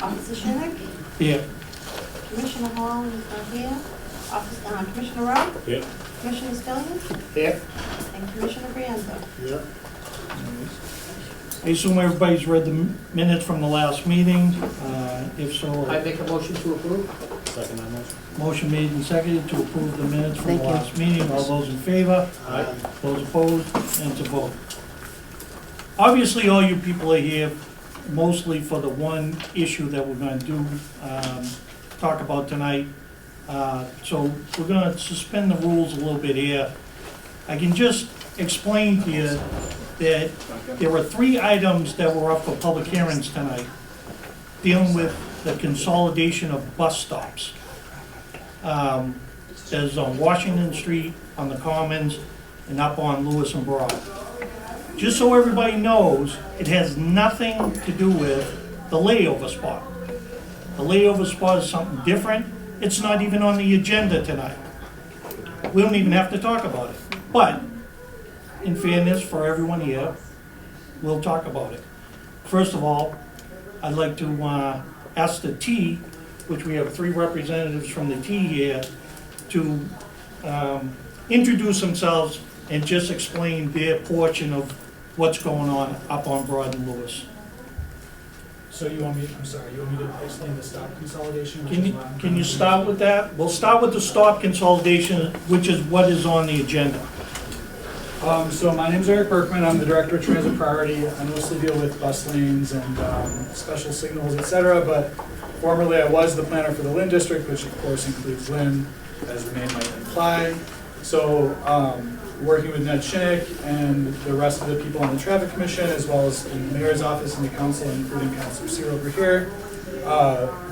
Officer Shinnick? Here. Commissioner Hall is not here. Commissioner Rowe? Yep. Commissioner Stillian? Here. And Commissioner Brienza? Yep. I assume everybody's read the minutes from the last meeting. If so, I make a motion to approve. Second that motion. motion made and seconded to approve the minutes from Thank the you. last meeting. All those in favor? Aye. Those opposed? And it's a vote. Obviously, all you people are here mostly for the one issue that we're going to talk about tonight. So we're going to suspend the rules a little bit here. I can just explain to you that there were 3 items that were up for public hearings tonight dealing with the consolidation of bus stops. There's on Washington Street, on the Commons, and up on Lewis and Broad. Just so everybody knows, it has nothing to do with the layover spot. The layover spot is something different. It's not even on the agenda tonight. We don't even have to talk about it. But, in fairness for everyone here, we'll talk about it. First of all, I'd like to ask the T, which we have 3 representatives from the T here, to introduce themselves and just explain their portion of what's going on up on Broad and Lewis. So you want me, I'm sorry, you want me to explain the stop consolidation? Can you start with that? We'll start with the stop consolidation, which is what is on the agenda. So my name's Eric Berkman, I'm the Director of Transit Priority. I mostly deal with bus lanes and special signals, etc. But formerly I was the planner for the Lynn District, which of course includes Lynn, as the name might imply. So working with Ned Shinnick and the rest of the people on the Traffic Commission, as well as in the Mayor's office and the Council, including Councilor Sear over here,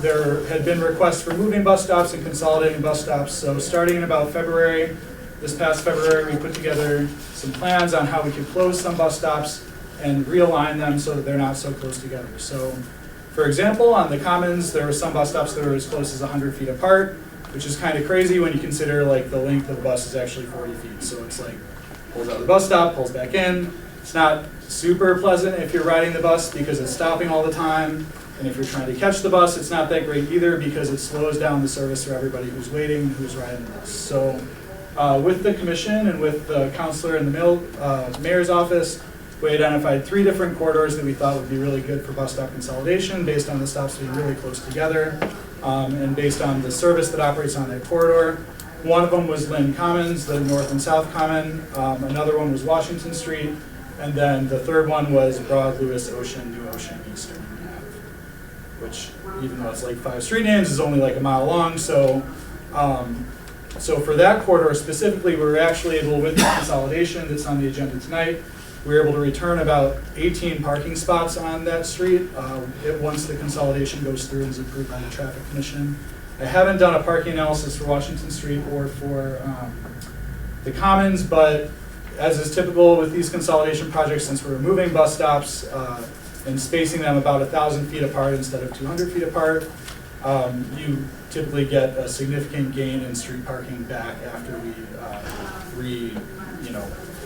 there had been requests for moving bus stops and consolidating bus stops. So starting in about February, this past February, we put together some plans on how we could close some bus stops and realign them so that they're not so close together. So, for example, on the Commons, there were some bus stops that were as close as 100 feet apart, which is kind of crazy when you consider like the length of the bus is actually 40 feet. So it's like, pulls out of the bus stop, pulls back in. It's not super pleasant if you're riding the bus because it's stopping all the time. And if you're trying to catch the bus, it's not that great either because it slows down the service for everybody who's waiting, who's riding the bus. So with the commission and with the counselor in the mayor's office, we identified 3 different corridors that we thought would be really good for bus stop consolidation based on the stops being really close together and based on the service that operates on that corridor. One of them was Lynn Commons, the North and South Common. Another one was Washington Street. And then the third one was Broad, Lewis, Ocean, New Ocean, Eastern Ave, which even though it's like 5 street names is only like a mile long. So so for that corridor specifically, we were actually able, with the consolidation that's on the agenda tonight, we were able to return about 18 parking spots on that street once the consolidation goes through and is approved by the Traffic Commission. I haven't done a parking analysis for Washington Street or for the Commons, but as is typical with these consolidation projects, since we're moving bus stops and spacing them about 1,000 feet apart instead of 200 feet apart, you typically get a significant gain in street parking back after we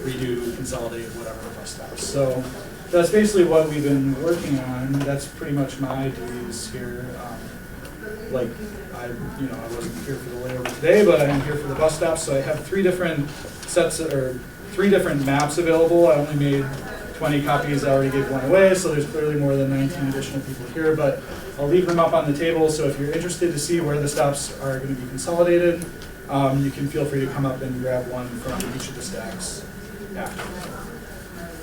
redo, consolidate, whatever the bus stops. So that's basically what we've been working on. That's pretty much my duties here. Like I wasn't here for the layover today, but I am here for the bus stops. So I have 3 different sets or 3 different maps available. I only made 20 copies. I already gave one away, so there's clearly more than 19 additional people here. But I'll leave them up on the table. So if you're interested to see where the stops are going to be consolidated, you can feel free to come up and grab one from each of the stacks after.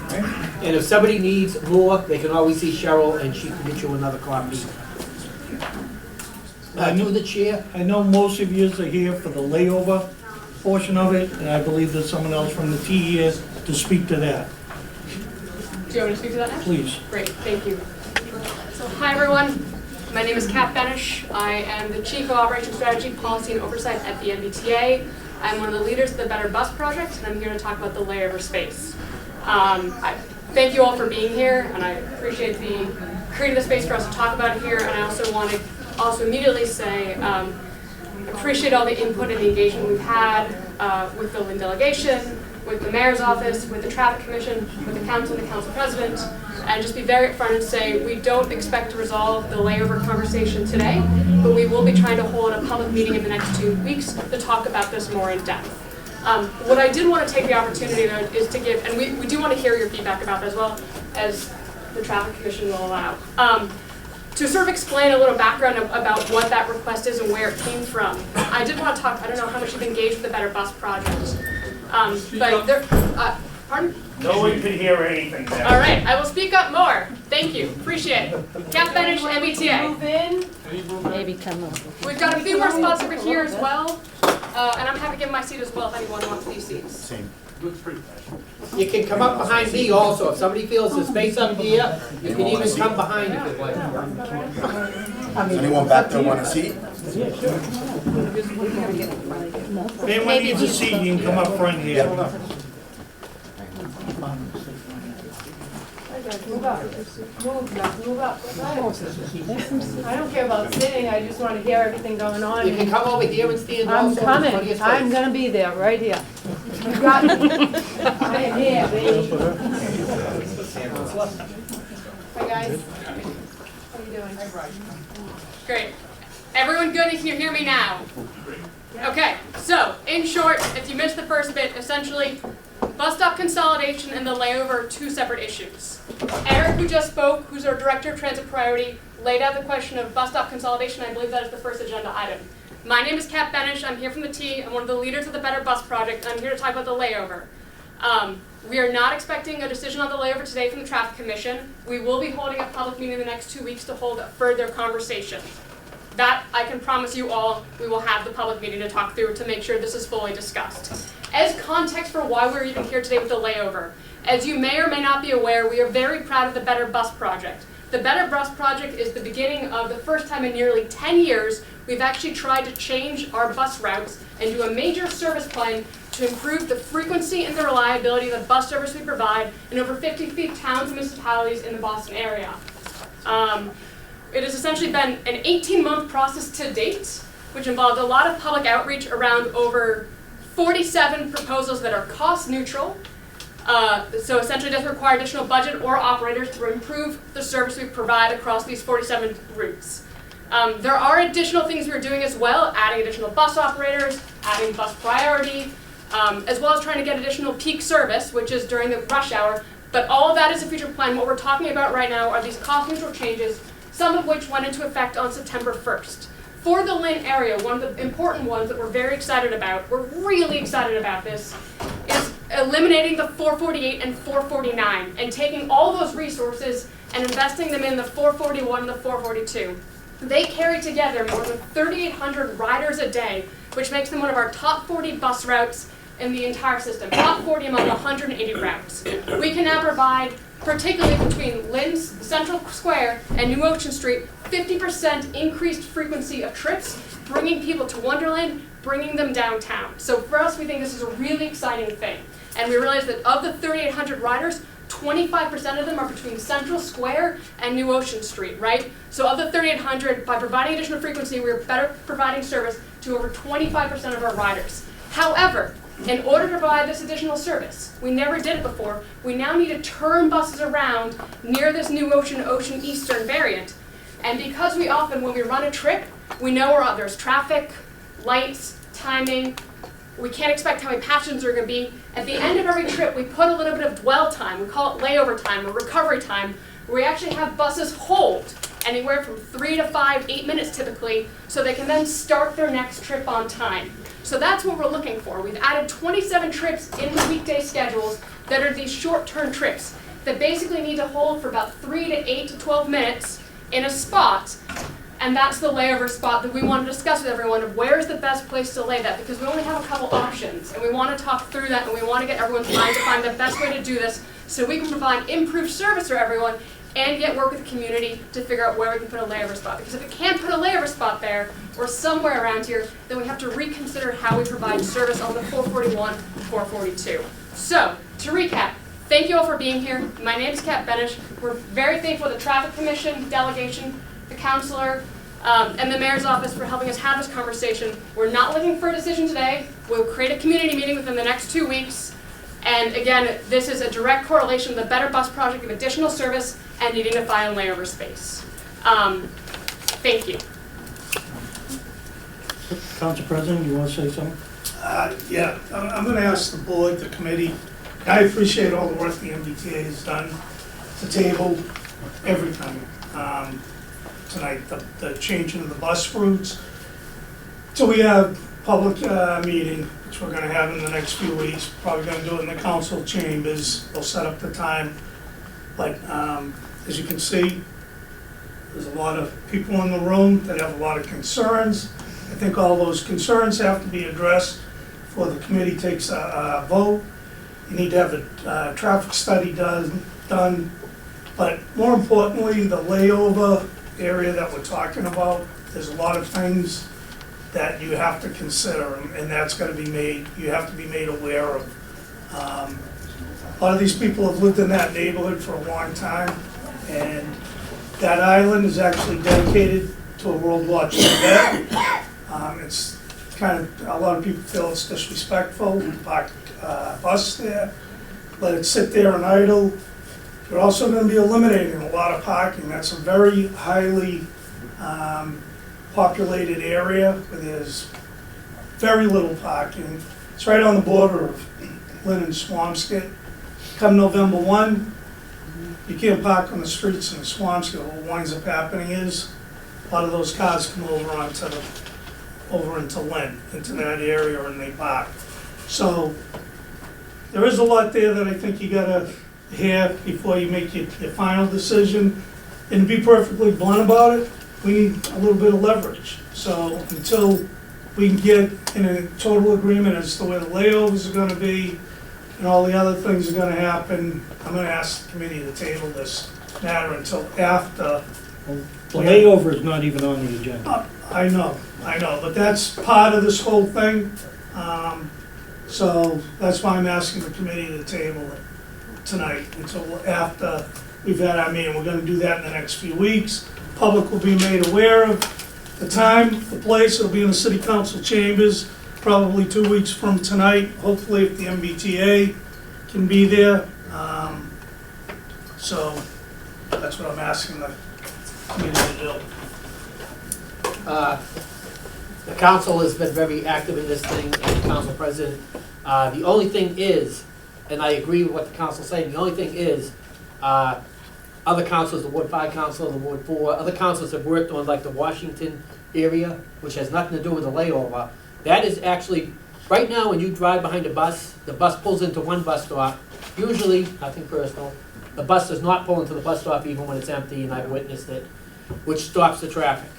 Okay. And if somebody needs more, they can always see Cheryl and she can get you another copy. To the chair. I know most of you are here for the layover portion of it, and I believe there's someone else from the T here to speak to that. Do you want me to speak to that now? Please. Great, thank you. So hi everyone, my name is Kat Benish. I am the Chief of Operations Strategy, Policy and Oversight at the MBTA. I'm one of the leaders of the Better Bus Project, and I'm here to talk about the layover space. I thank you all for being here, and I appreciate the creating the space for us to talk about it here, and I also want to immediately say appreciate all the input and the engagement we've had with the Lynn delegation, with the mayor's office, with the traffic commission, with the council and the council president, and just be very upfront and say we don't expect to resolve the layover conversation today, but we will be trying to hold a public meeting in the next 2 weeks to talk about this more in depth. What I did want to take the opportunity though is to give, and we do want to hear your feedback about that as well as the traffic commission will allow. To sort of explain a little background about what that request is and where it came from. I did want to talk, I don't know how much you've engaged with the Better Bus Project. But there, pardon? No one could hear anything there. All right, I will speak up more. Thank you, appreciate it. Cap Benish, MBTA. Maybe come over. We've got a few more spots over here as well, and I'm happy to give my seat as well if anyone wants these seats. Same. You can come up behind me also. If somebody feels the space up here, you can even come behind if you'd like. Does anyone back there want a seat? If anyone needs a seat, you can come up front here. Move up. I don't care about sitting, I just want to hear everything going on. You can come over here and stand I'm also. coming, Plenty of I'm space. gonna be there, right here. You got me. I am here, baby. Hi guys. How are you doing? Great. Everyone good? Can you hear me now? Okay, so in short, if you missed the first bit, essentially, bus stop consolidation and the layover are two separate issues. Eric, who just spoke, who's our Director of Transit Priority, laid out the question of bus stop consolidation. I believe that is the first agenda item. My name is Cap Benish. I'm here from the T. I'm one of the leaders of the Better Bus Project. I'm here to talk about the layover. We are not expecting a decision on the layover today from the Traffic Commission. We will be holding a public meeting in the next 2 weeks to hold a further conversation. That, I can promise you all, we will have the public meeting to talk through to make sure this is fully discussed. As context for why we're even here today with the layover, as you may or may not be aware, we are very proud of the Better Bus Project. The Better Bus Project is the beginning of the first time in nearly 10 years we've actually tried to change our bus routes and do a major service plan to improve the frequency and the reliability of the bus service we provide in over 50 towns and municipalities in the Boston area. It has essentially been an 18-month process to date, which involved a lot of public outreach around over 47 proposals that are cost neutral. So essentially it doesn't require additional budget or operators to improve the service we provide across these 47 routes. There are additional things we're doing as well, adding additional bus operators, adding bus priority, as well as trying to get additional peak service, which is during the rush hour. But all of that is a future plan. What we're talking about right now are these cost neutral changes, some of which went into effect on September 1st. For the Lynn area, one of the important ones that we're very excited about, we're really excited about this, is eliminating the 448 and 449 and taking all those resources and investing them in the 441 and the 442. They carry together more than 3,800 riders a day, which makes them one of our top 40 bus routes in the entire system, top 40 among 180 routes. We can now provide, particularly between Lynn's Central Square and New Ocean Street, 50% increased frequency of trips, bringing people to Wonderland, bringing them downtown. So for us, we think this is a really exciting thing. And we realize that of the 3,800 riders, 25% of them are between Central Square and New Ocean Street, right? So of the 3,800, by providing additional frequency, we're better providing service to over 25% of our riders. However, in order to provide this additional service, we never did it before, we now need to turn buses around near this New Ocean Eastern variant. And because we often, when we run a trip, we know there's traffic, lights, timing, we can't expect how many passengers are going to be. At the end of every trip, we put a little bit of dwell time, we call it layover time or recovery time, where we actually have buses hold anywhere from 3 to 5, 8 minutes typically, so they can then start their next trip on time. So that's what we're looking for. We've added 27 trips in the weekday schedules that are these short-term trips that basically need to hold for about 3 to 8 to 12 minutes in a spot. And that's the layover spot that we want to discuss with everyone of where is the best place to lay that, because we only have a couple options and we want to talk through that and we want to get everyone's mind to find the best way to do this so we can provide improved service for everyone and yet work with the community to figure out where we can put a layover spot. Because if we can't put a layover spot there or somewhere around here, then we have to reconsider how we provide service on the 441, 442. So, to recap, thank you all for being here. My name is Cap Benish. We're very thankful to the Traffic Commission, delegation, the councilor, and the mayor's office for helping us have this conversation. We're not looking for a decision today. We'll create a community meeting within the next 2 weeks. And again, this is a direct correlation with the Better Bus Project of additional service and needing to find layover space. Thank you. Council President, you want to say something? Yeah, I'm going to ask the board, the committee, I appreciate all the work the MBTA has done to table everything tonight, the changing of the bus routes. So we have public meeting, which we're going to have in the next few weeks, probably going to do it in the council chambers. They'll set up the time. But as you can see, there's a lot of people in the room that have a lot of concerns. I think all those concerns have to be addressed before the committee takes a vote. You need to have a traffic study done, but more importantly, the layover area that we're talking about, there's a lot of things that you have to consider, and that's got to be made, you have to be made aware of. A lot of these people have lived in that neighborhood for a long time, and that island is actually dedicated to a World War II vet. It's kind of, a lot of people feel it's disrespectful to park a bus there, let it sit there and idle. You're also going to be eliminating a lot of parking. That's a very highly populated area where there's very little parking. It's right on the border of Lynn and Swampscott. Come November 1, you can't park on the streets in Swampscott. What winds up happening is a lot of those cars come over into Lynn, into that area, and they park. So there is a lot there that I think you gotta hear before you make your final decision. And to be perfectly blunt about it, we need a little bit of leverage. So until we can get in a total agreement as to where the layovers are gonna be and all the other things are gonna happen, I'm gonna ask the committee to table this matter until after. The layover is not even on the agenda. I know, but that's part of this whole thing. So that's why I'm asking the committee to table it tonight until after we've had our meeting. We're gonna do that in the next few weeks. Public will be made aware of the time, the place. It'll be in the city council chambers, probably 2 weeks from tonight. Hopefully if the MBTA can be there. So that's what I'm asking the committee to do. The council has been very active in this thing, and the council president. The only thing is, and I agree with what the council's saying, the only thing is, other councils, the Ward 5 council, the Ward 4, other councils have worked on like the Washington area, which has nothing to do with the layover. That is actually, right now when you drive behind a bus, the bus pulls into one bus stop. Usually, nothing personal, the bus does not pull into the bus stop even when it's empty, and I've witnessed it, which stops the traffic.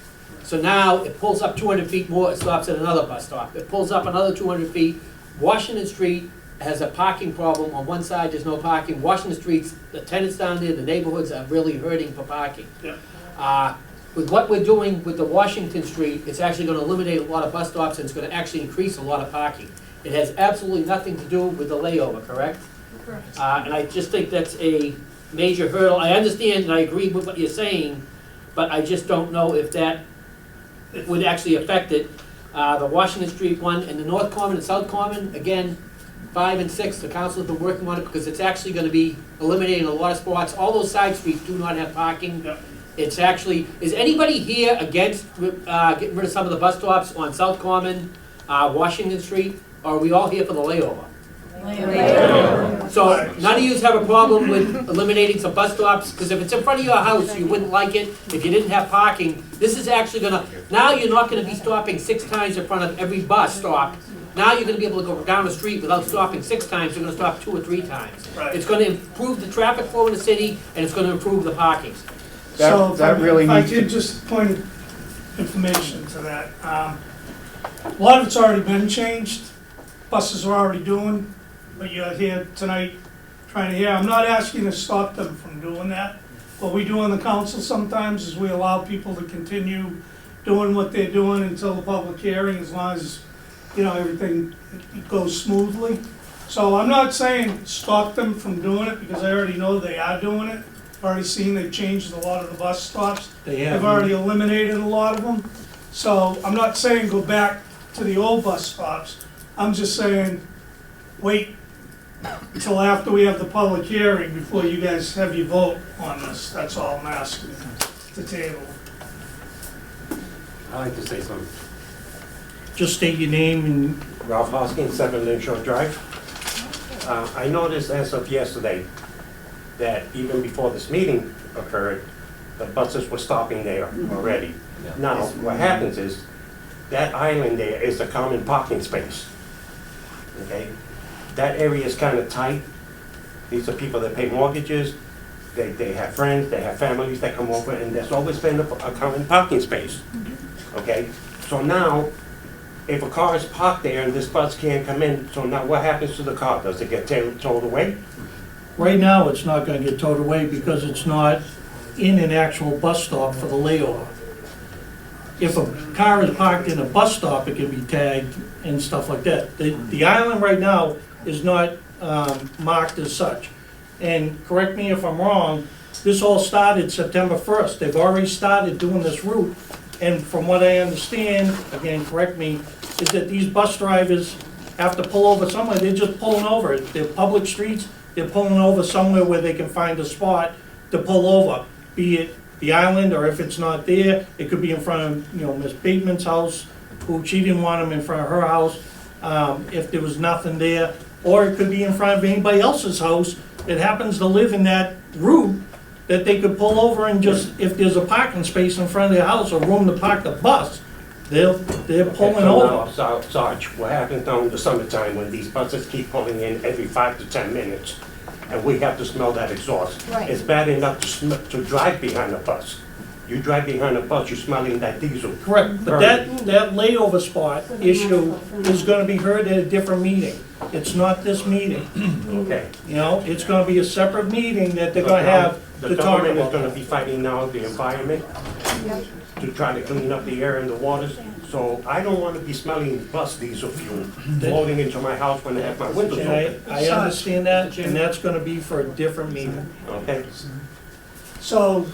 So now it pulls up 200 feet more, it stops at another bus stop. It pulls up another 200 feet. Washington Street has a parking problem. On one side, there's no parking. Washington Street's, the tenants down there, the neighborhoods are really hurting for parking. Yeah. With what we're doing with the Washington Street, it's actually gonna eliminate a lot of bus stops, and it's gonna actually increase a lot of parking. It has absolutely nothing to do with the layover, correct? Correct. And I just think that's a major hurdle. I understand and I agree with what you're saying, but I just don't know if that would actually affect it. The Washington Street one and the North Common and South Common, again, 5 and 6, the council has been working on it because it's actually gonna be eliminating a lot of spots. All those side streets do not have parking. Yep. It's actually, is anybody here against getting rid of some of the bus stops on South Common, Washington Street? Or are we all here for the layover? So none of you have a problem with eliminating some bus stops, because if it's in front of your house, you wouldn't like it if you didn't have parking. This is actually gonna, now you're not gonna be stopping 6 times in front of every bus stop. Now you're gonna be able to go down the street without stopping 6 times, you're gonna stop 2 or 3 times. Right. It's gonna improve the traffic flow in the city, and it's gonna improve the parking. So That really if I needs to- could just point information to that. A lot of it's already been changed. Buses are already doing what you're here tonight trying to hear. I'm not asking to stop them from doing that. What we do on the council sometimes is we allow people to continue doing what they're doing until the public hearing, as long as, you know, everything goes smoothly. So I'm not saying stop them from doing it, because I already know they are doing it. I've already seen they've changed a lot of the bus stops. They have. They've already eliminated a lot of them. So I'm not saying go back to the old bus stops. I'm just saying, wait until after we have the public hearing before you guys have your vote on this. That's all I'm asking to table. I'd like to say something. Just state your name and Ralph Hoskins, 7 Lynn Shore Drive. I noticed as of yesterday that even before this meeting occurred, the buses were stopping there already. Now, what happens is, that island there is a common parking space, okay? That area is kind of tight. These are people that pay mortgages, they have friends, they have families that come over, and there's always been a common parking space, okay? So now, if a car is parked there and this bus can't come in, so now what happens to the car? Does it get towed away? right now, it's not gonna get towed away because it's not in an actual bus stop for the layover. If a car is parked in a bus stop, it can be tagged and stuff like that. The island right now is not marked as such. And correct me if I'm wrong, this all started September 1st. They've already started doing this route. And from what I understand, again, correct me, is that these bus drivers have to pull over somewhere. They're just pulling over. They're public streets. They're pulling over somewhere where they can find a spot to pull over, be it the island, or if it's not there, it could be in front of, Miss Bateman's house, who she didn't want them in front of her house, if there was nothing there, or it could be in front of anybody else's house that happens to live in that route, that they could pull over and just, if there's a parking space in front of their house or room to park the bus, they're pulling over. So now, Sarge, what happens down in the summertime when these buses keep pulling in every 5 to 10 minutes, and we have to smell that exhaust? Right. It's bad enough to drive behind a bus. You drive behind a bus, you're smelling that diesel. Correct, but that layover spot issue is gonna be heard at a different meeting. It's not this meeting, Okay. it's gonna be a separate meeting that they're gonna have The to talk government is about gonna that. be fighting now the environment to try to clean up the air and the waters. So I don't wanna be smelling bus diesel fuel floating into my house when I have my windows And open. I understand that, and that's gonna be for a different meeting. Okay? So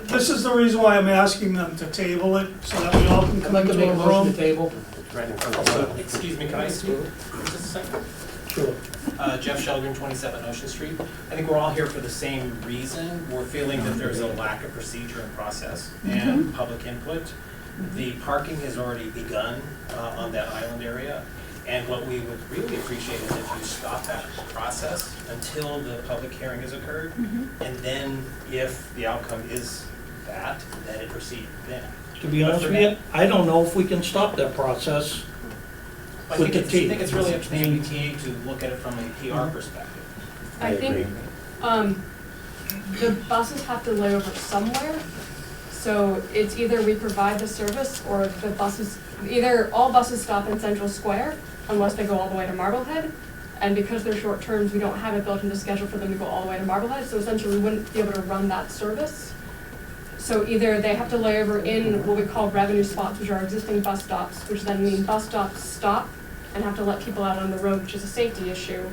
this is the reason why I'm asking them to table it, so that we all can I'd come like to into make a a motion to room. table. Right in front of the Excuse me, can I speak just a second? Sure. Jeff Shelgren, 27 Ocean Street. I think we're all here for the same reason. We're feeling that there's a lack of procedure and process and public input. The parking has already begun on that island area. And what we would really appreciate is if you stop that process until the public hearing has occurred. And then if the outcome is that, then it proceed then. To be honest with you, I don't know if we can stop that process. I With think the T. it's really up to the MBTA to look at it from a PR perspective. I think, the buses have to lay over somewhere. So it's either we provide the service or the buses, either all buses stop in Central Square unless they go all the way to Marblehead. And because they're short terms, we don't have it built into schedule for them to go all the way to Marblehead. So essentially, we wouldn't be able to run that service. So either they have to lay over in what we call revenue spots, which are existing bus stops, which then mean bus stops stop and have to let people out on the road, which is a safety issue.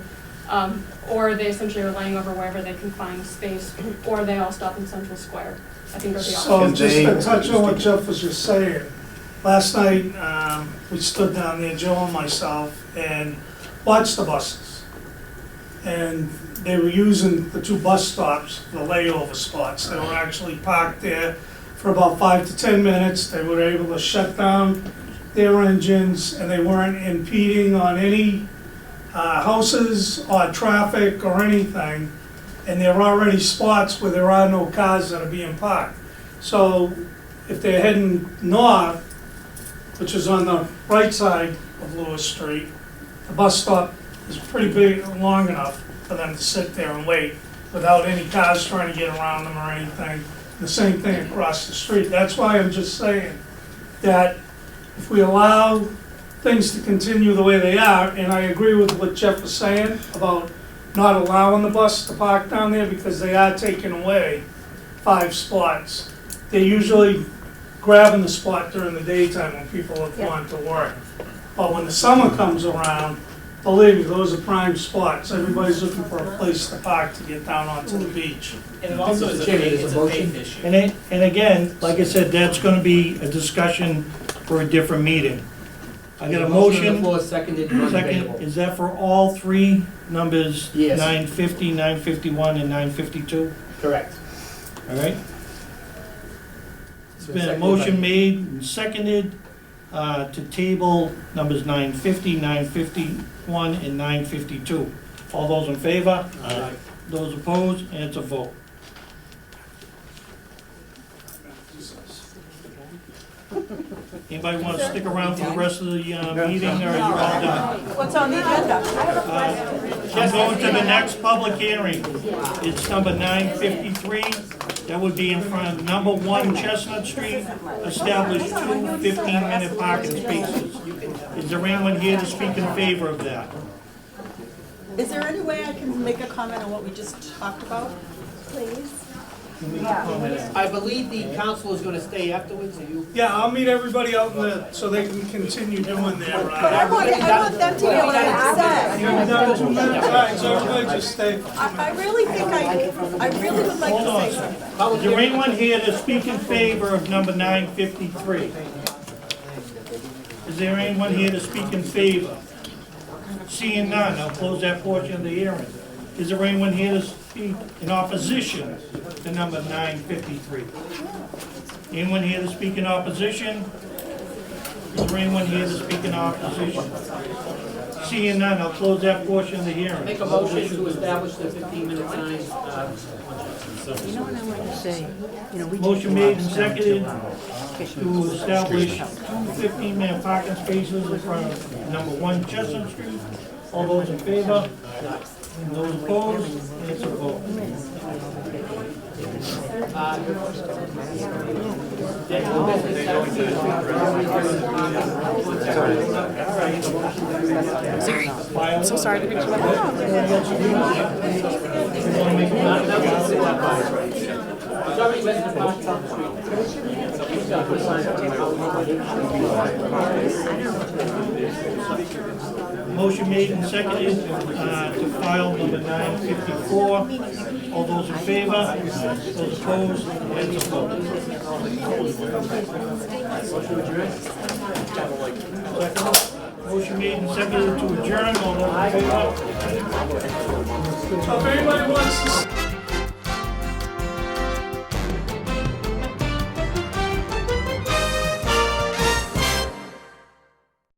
Or they essentially are laying over wherever they can find space, or they all stop in Central Square. I think they're the So Can just they- to touch on what Jeff was just saying, last night, we stood down there, Joe and myself, and watched the buses. And they were using the 2 bus stops, the layover spots. They were actually parked there for about 5 to 10 minutes. They were able to shut down their engines, and they weren't impeding on any houses or traffic or anything. And there are already spots where there are no cars that are being parked. So if they're heading north, which is on the right side of Lewis Street, the bus stop is pretty big, long enough for them to sit there and wait without any cars trying to get around them or anything. The same thing across the street. That's why I'm just saying that if we allow things to continue the way they are, and I agree with what Jeff was saying about not allowing the bus to park down there because they are taking away 5 spots. They're usually grabbing the spot during the daytime when people are going to work. But when the summer comes around, believe me, those are prime spots. Everybody's looking for a place to park to get down onto the beach. And it also is a Chairman, faith, there's it's a a motion. faith issue. And again, like I said, that's gonna be a discussion for a different meeting. I got a On the motion, floor, seconded, second, undebatable. is that for all three numbers? Yes. 950, 951, and 952, Correct. all right? It's been a motion made and seconded to table numbers 950, 951, and 952. All those in favor? Aye. Those opposed? And it's a vote. Anybody want to stick around for the rest of the meeting, or are you all done? What's on the agenda? I'm going to the next public hearing. It's number 953. That would be in front of number 1 Chestnut Street. Establish 2 15-minute parking spaces. Is there anyone here to speak in favor of that? Is there any way I can make a comment on what we just talked about? Please. I believe the council is gonna stay afterwards, or you? Yeah, I'll meet everybody out in the, so they can continue doing their, But I want them to hear what I have to say. You're done 2 minutes, all right, so everybody just stay. I really think I really would like Hold to on, say sir. something. Is there anyone here to speak in favor of number 953? Is there anyone here to speak in favor? Seeing none, I'll close that portion of the hearing. Is there anyone here to speak in opposition to number 953? Anyone here to speak in opposition? Is there anyone here to speak in opposition? Seeing none, I'll close that portion of the hearing. Make a motion to establish the 15-minute time. You know what I want to say? You know, we Motion made and seconded to establish 2 15-minute parking spaces in front of number 1 Chestnut Street. All those in favor? And those opposed? And it's a vote. I'm so sorry to pick you up. Motion made and seconded to file number 954. All those in favor? Those opposed? And it's a vote. Motion made and seconded to adjourn. All those in favor? So if anybody wants to